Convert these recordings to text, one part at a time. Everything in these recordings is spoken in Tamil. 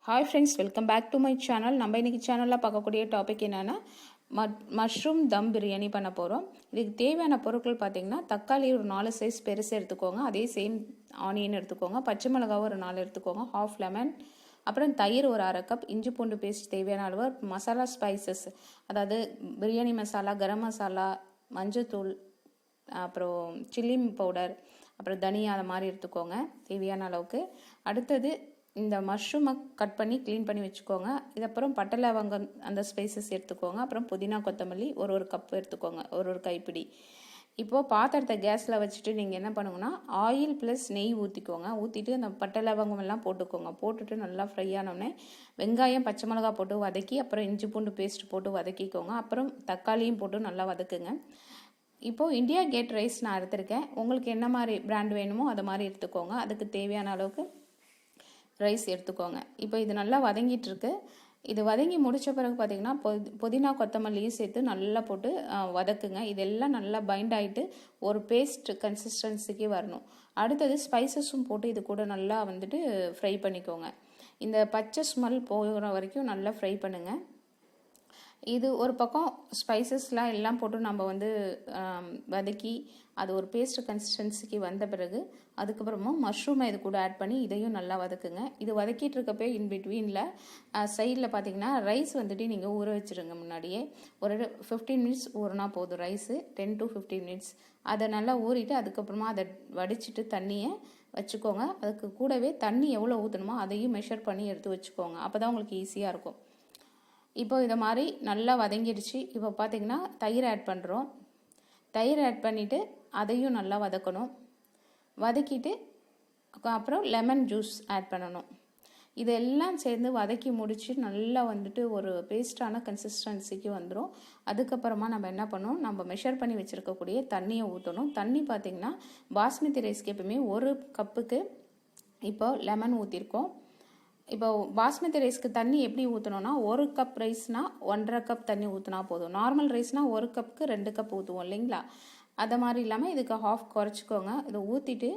Hi friends, welcome back to my channel. நம்ம இன்னைக்கு சேனல்ல பார்க்கக்கூடிய டாபிக் என்னன்னா மஷ்ரூம் தம் பிரியாணி பண்ண போறோம். இதுக்கு தேவையான பொருட்கள் பாத்தீங்கன்னா தக்காளி ஒரு 4 சைஸ் பெருசு எடுத்துக்கோங்க. அதே சேம் ஆனியன் எடுத்துக்கோங்க. பச்சை மிளகாய் ஒரு 4 எடுத்துக்கோங்க. half லெமன், அப்புறம் தயிர் ஒரு 1/2 கப், இஞ்சி பூண்டு பேஸ்ட் தேவையான அளவு, மசாலா ஸ்பைசஸ் அதாவது பிரியாணி மசாலா, கரம் மசாலா, மஞ்சள்தூள், அப்புறம் சில்லி பவுடர், அப்புறம் தனியா அது மாதிரி எடுத்துக்கோங்க தேவையான அளவுக்கு. அடுத்தது இந்த மஷ்ரூமை கட் பண்ணி க்ளீன் பண்ணி வச்சுக்கோங்க. இது அப்புறம் பட்டை லவங்கம் அந்த ஸ்பைசஸ் எடுத்துக்கோங்க. அப்புறம் புதினா கொத்தமல்லி ஒரு கப் எடுத்துக்கோங்க, ஒரு கைப்பிடி. இப்போது பாத்திரத்தை கேஸில் வச்சுட்டு நீங்கள் என்ன பண்ணுங்கன்னா ஆயில் ப்ளஸ் நெய் ஊற்றிக்கோங்க. ஊற்றிட்டு அந்த பட்டை லவங்கம் எல்லாம் போட்டுக்கோங்க. போட்டுட்டு நல்லா ஃப்ரை ஆனோடனே வெங்காயம் பச்சை மிளகா போட்டு வதக்கி, அப்புறம் இஞ்சி பூண்டு பேஸ்ட் போட்டு வதக்கிக்கோங்க. அப்புறம் தக்காளியும் போட்டு நல்லா வதக்குங்க. இப்போது இந்தியா கேட் ரைஸ் நான் எடுத்திருக்கேன். உங்களுக்கு என்ன மாதிரி பிராண்ட் வேணுமோ அதை மாதிரி எடுத்துக்கோங்க. அதுக்கு தேவையான அளவுக்கு ரைஸ் எடுத்துக்கோங்க. இப்போ இது நல்லா வதங்கிட்டு இருக்கு. இது வதங்கி முடித்த பிறகு பார்த்தீங்கன்னா புதினா கொத்தமல்லியும் சேர்த்து நல்லா போட்டு வதக்குங்க. இதெல்லாம் நல்லா பைண்ட் ஆகிட்டு ஒரு பேஸ்ட் கன்சிஸ்டன்சிக்கு வரணும். அடுத்தது ஸ்பைசஸும் போட்டு இது கூட நல்லா வந்துட்டு ஃப்ரை பண்ணிக்கோங்க. இந்த பச்சை ஸ்மெல் போகிற வரைக்கும் நல்லா ஃப்ரை பண்ணுங்கள். இது ஒரு பக்கம் ஸ்பைசஸ்லாம் எல்லாம் போட்டு நம்ம வந்து வதக்கி அது ஒரு பேஸ்ட் கன்சிஸ்டன்சிக்கு வந்த பிறகு அதுக்கப்புறமா மஷ்ரூமை இது கூட ஆட் பண்ணி இதையும் நல்லா வதக்குங்க. இது வதக்கிட்டு இருக்கப்போ இன் பிட்வீனில் சைடில் பார்த்தீங்கன்னா ரைஸ் வந்துட்டு நீங்கள் ஊற வச்சுருங்க. முன்னாடியே ஒரு 15 மினிட்ஸ் ஊறினா போதும். ரைஸு 10 to 15 மினிட்ஸ் அதை நல்லா ஊறிட்டு அதுக்கப்புறமா அதை வடிச்சிட்டு தண்ணியை வச்சுக்கோங்க. அதுக்கு கூடவே தண்ணி எவ்வளோ ஊற்றணுமோ அதையும் மெஷர் பண்ணி எடுத்து வச்சுக்கோங்க. அப்போ தான் உங்களுக்கு ஈஸியாக இருக்கும். இப்போ இதை மாதிரி நல்லா வதங்கிடுச்சு. இப்போ பார்த்தீங்கன்னா தயிர் ஆட் பண்ணுறோம். தயிர் ஆட் பண்ணிவிட்டு அதையும் நல்லா வதக்கணும். வதக்கிட்டு அப்புறம் லெமன் ஜூஸ் ஆட் பண்ணணும். இதெல்லாம் சேர்ந்து வதக்கி முடித்து நல்லா வந்துட்டு ஒரு பேஸ்டான கன்சிஸ்டன்சிக்கு வந்துடும். அதுக்கப்புறமா நம்ம என்ன பண்ணணும், நம்ம மெஷர் பண்ணி வச்சுருக்கக்கூடிய தண்ணியை ஊற்றணும். தண்ணி பார்த்திங்கன்னா பாஸ்மதி ரைஸ்க்கு எப்பவுமே 1 கப்புக்கு இப்போ லெமன் ஊற்றிருக்கோம். இப்போ பாஸ்மதி ரைஸ்க்கு தண்ணி எப்படி ஊற்றணும்னா 1 கப் ரைஸ்னா 1.5 கப் தண்ணி ஊற்றினா போதும். நார்மல் ரைஸ்னா 1 கப்புக்கு 2 கப் ஊற்றுவோம் இல்லைங்களா? அதை மாதிரி இல்லாமல் இதுக்கு ஹாஃப் குறைச்சிக்கோங்க. இதை ஊற்றிட்டு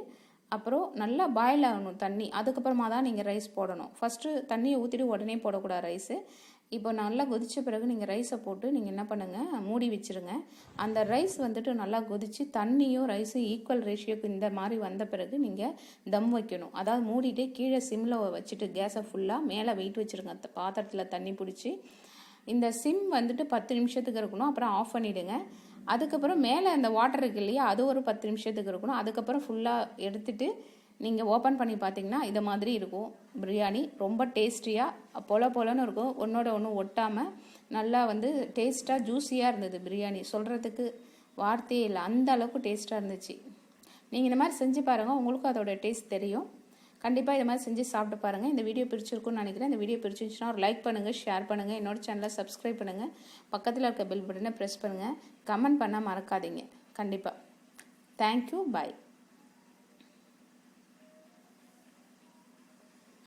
அப்புறம் நல்லா பாயில் ஆகணும் தண்ணி. அதுக்கப்புறமா தான் நீங்கள் ரைஸ் போடணும். ஃபஸ்ட்டு தண்ணியை ஊற்றிட்டு உடனே போடக்கூடாது ரைஸு. இப்போ நல்லா கொதித்த பிறகு நீங்கள் ரைஸை போட்டு நீங்கள் என்ன பண்ணுங்கள், மூடி வச்சுருங்க. அந்த ரைஸ் வந்துட்டு நல்லா கொதித்து தண்ணியும் ரைஸும் ஈக்குவல் ரேஷியோக்கு இந்த மாதிரி வந்த பிறகு நீங்கள் தம் வைக்கணும். அதாவது மூடிட்டு கீழே சிம்மில் வச்சுட்டு கேஸை ஃபுல்லாக மேலே வெயிட் வச்சுருங்க. பாத்திரத்தில் தண்ணி பிடிச்சி இந்த சிம் வந்துட்டு 10 நிமிஷத்துக்கு இருக்கணும். அப்புறம் ஆஃப் பண்ணிவிடுங்க. அதுக்கப்புறம் மேலே அந்த வாட்டர் இருக்கு இல்லையா, அது ஒரு 10 நிமிஷத்துக்கு இருக்கணும். அதுக்கப்புறம் ஃபுல்லாக எடுத்துட்டு நீங்கள் ஓப்பன் பண்ணி பார்த்தீங்கன்னா இதை மாதிரி இருக்கும் பிரியாணி. ரொம்ப டேஸ்டியாக பொலன்னு இருக்கும். ஒன்றோட ஒன்று ஒட்டாமல் நல்லா வந்து டேஸ்ட்டாக ஜூஸியாக இருந்தது பிரியாணி. சொல்கிறதுக்கு வார்த்தையே இல்லை, அந்த அளவுக்கு டேஸ்ட்டாக இருந்துச்சு. நீங்கள் இந்த மாதிரி செஞ்சு பாருங்கள், உங்களுக்கும் அதோட டேஸ்ட் தெரியும். கண்டிப்பாக இது மாதிரி செஞ்சு சாப்பிட்டு பாருங்கள். இந்த வீடியோ பிடிச்சிருக்குன்னு நினைக்கிறேன். இந்த வீடியோ பிடிச்சிருந்துச்சுன்னா ஒரு லைக் பண்ணுங்கள், ஷேர் பண்ணுங்கள், என்னோட சேனலை சப்ஸ்கிரைப் பண்ணுங்கள், பக்கத்தில் இருக்க பெல் பட்டனை ப்ரெஸ் பண்ணுங்கள், கமெண்ட் பண்ண மறக்காதீங்க. கண்டிப்பாக. தேங்க்யூ, பாய்.